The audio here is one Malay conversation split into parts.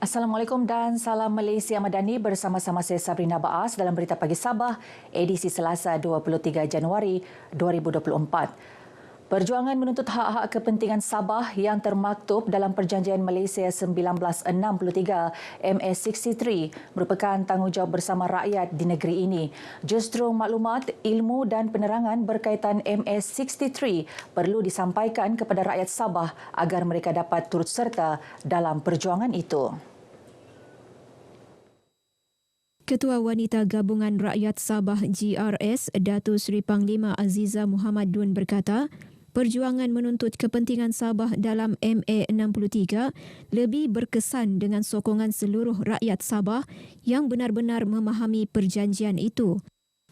Assalamualaikum dan salam Malaysia Madani, bersama-sama saya Sabrina Baas dalam Berita Pagi Sabah, edisi Selasa 23 Januari 2024. Perjuangan menuntut hak-hak kepentingan Sabah yang termaktub dalam Perjanjian Malaysia 1963 MS63 merupakan tanggungjawab bersama rakyat di negeri ini. Justru maklumat, ilmu dan penerangan berkaitan MS63 perlu disampaikan kepada rakyat Sabah agar mereka dapat turut serta dalam perjuangan itu. Ketua Wanita Gabungan Rakyat Sabah GRS, Datuk Seri Panglima Aziza Muhammad Dun berkata, perjuangan menuntut kepentingan Sabah dalam MA63 lebih berkesan dengan sokongan seluruh rakyat Sabah yang benar-benar memahami perjanjian itu.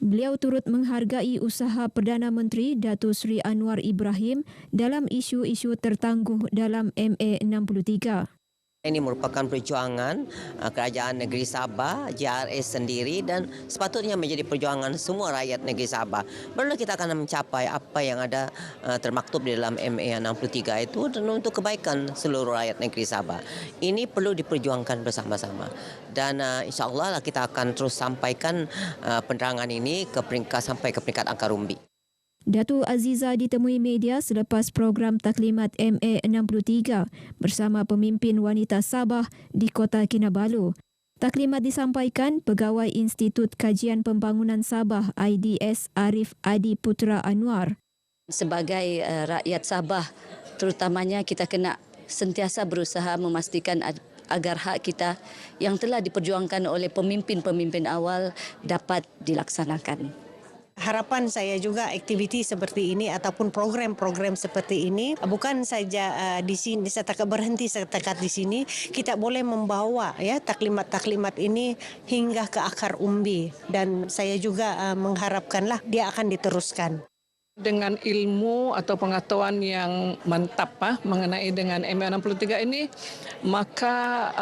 Beliau turut menghargai usaha Perdana Menteri Datuk Seri Anwar Ibrahim dalam isu-isu tertangguh dalam MA63. Ini merupakan perjuangan kerajaan negeri Sabah, JRS sendiri dan sepatutnya menjadi perjuangan semua rakyat negeri Sabah. Perlu kita akan mencapai apa yang ada termaktub di dalam MA63 itu untuk kebaikan seluruh rakyat negeri Sabah. Ini perlu diperjuangkan bersama-sama. Dan insyaAllah kita akan terus sampaikan penerangan ini sampai ke peringkat akar umbi. Datuk Aziza ditemui media selepas program taklimat MA63 bersama pemimpin wanita Sabah di Kota Kinabalu. Taklimat disampaikan Pegawai Institut Kajian Pembangunan Sabah IDS Arif Adi Putra Anwar. Sebagai rakyat Sabah, terutamanya kita kena sentiasa berusaha memastikan agar hak kita yang telah diperjuangkan oleh pemimpin-pemimpin awal dapat dilaksanakan. Harapan saya juga aktiviti seperti ini ataupun program-program seperti ini bukan saja di sini berhenti setakat di sini, kita boleh membawa taklimat-taklimat ini hingga ke akar umbi dan saya juga mengharapkanlah dia akan diteruskan. Dengan ilmu atau pengetahuan yang mantap mengenai dengan MA63 ini, maka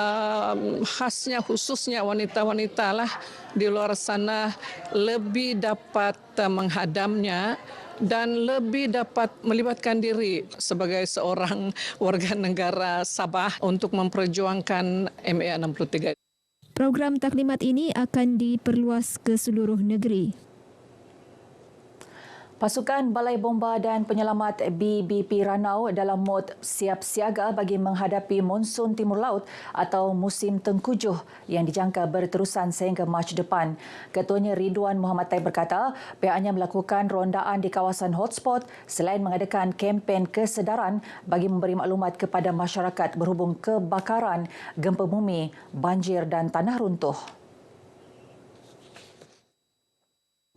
khasnya khususnya wanita-wanita lah di luar sana lebih dapat menghadamnya dan lebih dapat melibatkan diri sebagai seorang warga negara Sabah untuk memperjuangkan MA63. Program taklimat ini akan diperluas ke seluruh negeri. Pasukan Balai Bomba dan Penyelamat BBP Ranau dalam mod siap siaga bagi menghadapi monsun timur laut atau musim tengkujuh yang dijangka berterusan sehingga Mac depan. Ketuanya Ridwan Muhammad Tai berkata, pihaknya melakukan rondaan di kawasan hotspot selain mengadakan kempen kesedaran bagi memberi maklumat kepada masyarakat berhubung kebakaran, gempa bumi, banjir dan tanah runtuh.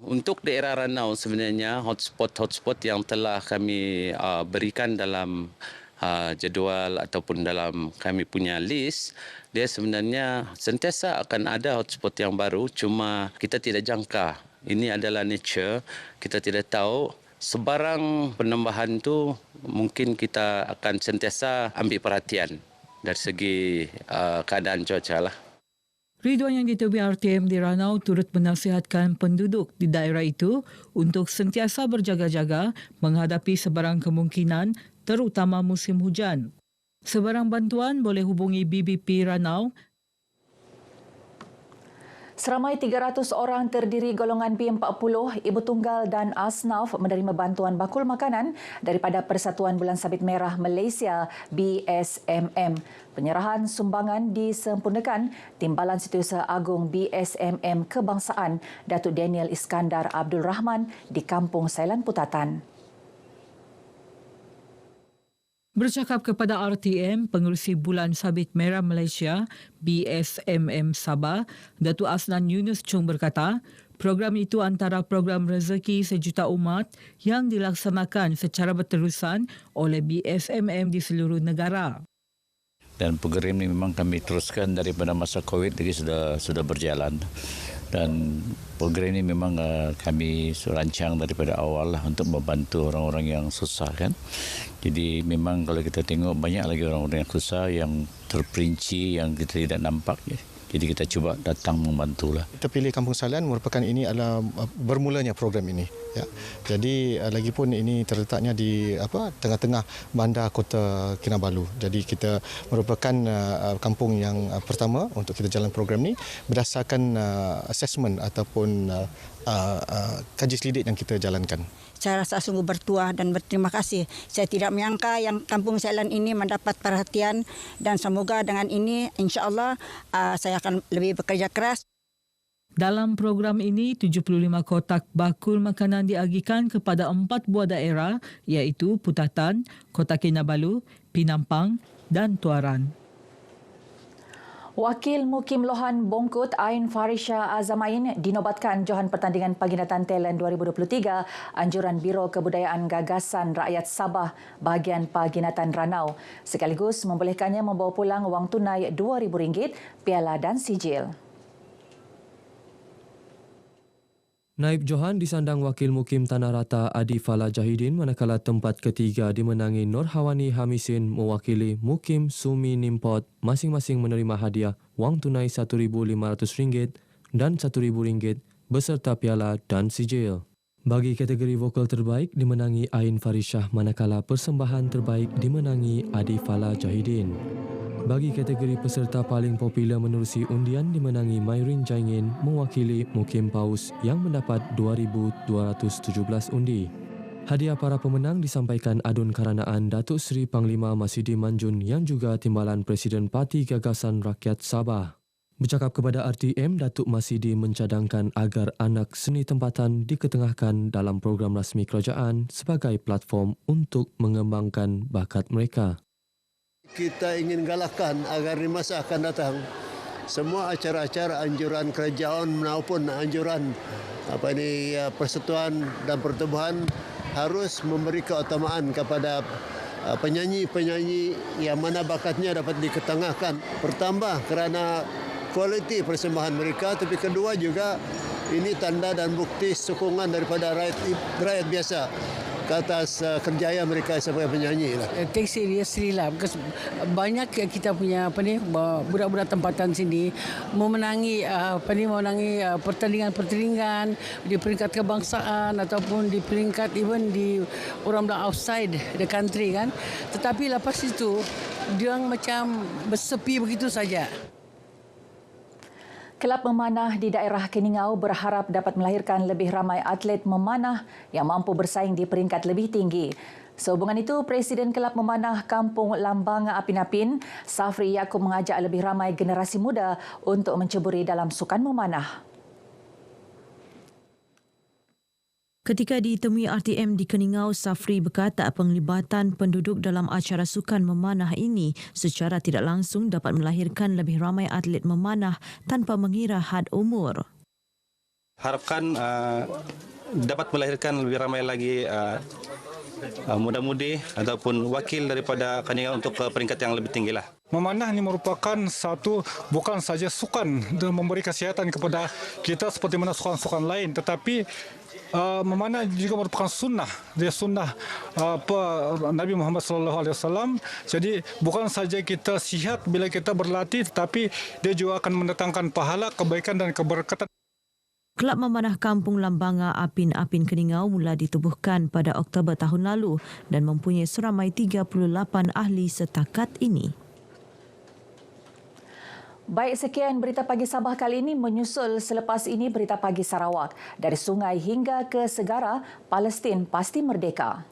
Untuk daerah Ranau sebenarnya hotspot yang telah kami berikan dalam jadual ataupun dalam kami punya list, dia sebenarnya sentiasa akan ada hotspot yang baru, cuma kita tidak jangka. Ini adalah nature, kita tidak tahu sebarang penambahan tu mungkin kita akan sentiasa ambil perhatian dari segi keadaan cuaca lah. Ridwan yang ditemui RTM di Ranau turut menasihatkan penduduk di daerah itu untuk sentiasa berjaga-jaga menghadapi sebarang kemungkinan terutama musim hujan. Sebarang bantuan boleh hubungi BBP Ranau. Seramai 300 orang terdiri golongan B40, Ibu Tunggal dan Asnaf menerima bantuan bakul makanan daripada Persatuan Bulan Sabit Merah Malaysia BSMM. Penyerahan sumbangan disempurnakan Timbalan Setiausaha Agung BSMM Kebangsaan Datuk Daniel Iskandar Abdul Rahman di Kampung Sailan Putatan. Bercakap kepada RTM, Pengerusi Bulan Sabit Merah Malaysia BSMM Sabah, Datuk Asnan Yunus Chung berkata, program itu antara program rezeki sejuta umat yang dilaksanakan secara berterusan oleh BSMM di seluruh negara. Dan program ini memang kami teruskan daripada masa COVID lagi sudah berjalan. Dan program ini memang kami rancang daripada awal lah untuk membantu orang-orang yang susah kan. Jadi memang kalau kita tengok banyak lagi orang-orang yang susah yang terperinci yang kita tidak nampak. Jadi kita cuba datang membantulah. Kita pilih Kampung Salian merupakan ini adalah bermulanya program ini. Ya. Jadi lagipun ini terletaknya di tengah-tengah bandar Kota Kinabalu. Jadi kita merupakan kampung yang pertama untuk kita jalan program ini berdasarkan assessment ataupun kaji selidik yang kita jalankan. Saya rasa sungguh bertuah dan berterima kasih. Saya tidak menyangka yang Kampung Salian ini mendapat perhatian dan semoga dengan ini insya-Allah saya akan lebih bekerja keras. Dalam program ini, 75 kotak bakul makanan diagikan kepada 4 buah daerah iaitu Putatan, Kota Kinabalu, Pinampang dan Tuaran. Wakil Mukim Lohan Bongkut Ain Farisha Azamain dinobatkan Johan Pertandingan Paginatan Talent 2023 Anjuran Biro Kebudayaan Gagasan Rakyat Sabah bahagian Paginatan Ranau sekaligus membolehkannya membawa pulang wang tunai RM2,000, piala dan sijil. Naib Johan disandang Wakil Mukim Tanah Rata Adi Fala Jahidin manakala tempat ketiga dimenangi Nur Hawani Hamisin mewakili Mukim Sumi Nimpot masing-masing menerima hadiah wang tunai RM1,500 dan RM1,000 beserta piala dan sijil. Bagi kategori vokal terbaik dimenangi Ain Farishah manakala persembahan terbaik dimenangi Adi Fala Jahidin. Bagi kategori peserta paling popular menerusi undian dimenangi Mayrin Jaingin mewakili Mukim Paus yang mendapat 2,217 undi. Hadiah para pemenang disampaikan Adun Karanaan Datuk Seri Panglima Masidi Manjun yang juga Timbalan Presiden Parti Gagasan Rakyat Sabah. Bercakap kepada RTM, Datuk Masidi mencadangkan agar anak seni tempatan diketengahkan dalam program rasmi kerajaan sebagai platform untuk mengembangkan bakat mereka. Kita ingin galakkan agar di masa akan datang semua acara-acara anjuran kerajaan maupun anjuran persatuan dan pertubuhan harus memberi keutamaan kepada penyanyi-penyanyi yang mana bakatnya dapat diketengahkan. Pertama kerana kualiti persembahan mereka, tapi kedua juga ini tanda dan bukti sokongan daripada rakyat biasa ke atas kerjaya mereka sebagai penyanyi lah. Take seriously lah, because banyak kita punya budak-budak tempatan sini memenangi pertandingan di peringkat kebangsaan ataupun di peringkat even di orang outside the country kan. Tetapi lepas itu dia macam bersepi begitu saja. Kelab memanah di daerah Keningau berharap dapat melahirkan lebih ramai atlet memanah yang mampu bersaing di peringkat lebih tinggi. Sehubungan itu, Presiden Kelab Memanah Kampung Lambanga Apin-Apin, Safri Yaakob mengajak lebih ramai generasi muda untuk menceburi dalam sukan memanah. Ketika ditemui RTM di Keningau, Safri berkata penglibatan penduduk dalam acara sukan memanah ini secara tidak langsung dapat melahirkan lebih ramai atlet memanah tanpa mengira had umur. Harapkan dapat melahirkan lebih ramai lagi muda-mudi ataupun wakil daripada Keningau untuk peringkat yang lebih tinggi lah. Memanah ini merupakan satu bukan saja sukan dan memberi kesihatan kepada kita seperti mana sukan-sukan lain, tetapi memanah juga merupakan sunnah. Dia sunnah Nabi Muhammad SAW. Jadi bukan saja kita sihat bila kita berlatih, tetapi dia juga akan mendatangkan pahala, kebaikan dan keberkatan. Kelab Memanah Kampung Lambanga Apin-Apin Keningau mula ditubuhkan pada Oktober tahun lalu dan mempunyai seramai 38 ahli setakat ini. Baik, sekian Berita Pagi Sabah kali ini. Menyusul selepas ini Berita Pagi Sarawak. Dari sungai hingga ke segara, Palestin pasti merdeka.